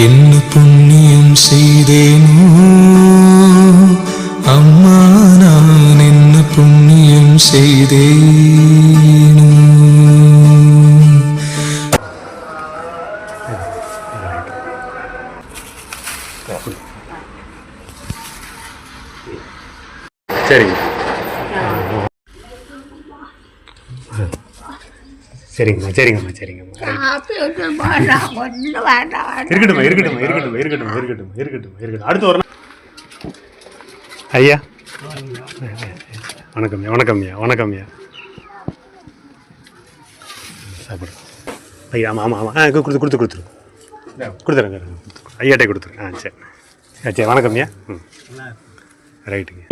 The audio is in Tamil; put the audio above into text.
என்ன புண்ணியம் செய்தேனோ அம்மா, நான் என்ன புண்ணியம் செய்தேனோ. சரிங்க சரிங்கம்மா சரிங்கம்மா சரிங்கம்மா. இருக்கட்டும்மா இருக்கட்டும்மா இருக்கட்டும் இருக்கட்டும் இருக்கட்டும் இருக்கட்டும் இருக்கட்டும். அடுத்து ஒரு ஐயா வணக்கம்யா வணக்கம்யா வணக்கம்யா. சாப்பிடு ஐயா. ஆமாம் ஆமாம் ஆமாம் கொடுத்துருங்க ஐயாட்டே கொடுத்துருங்க. சரி சரி வணக்கம்யா. ரைட்டுங்க.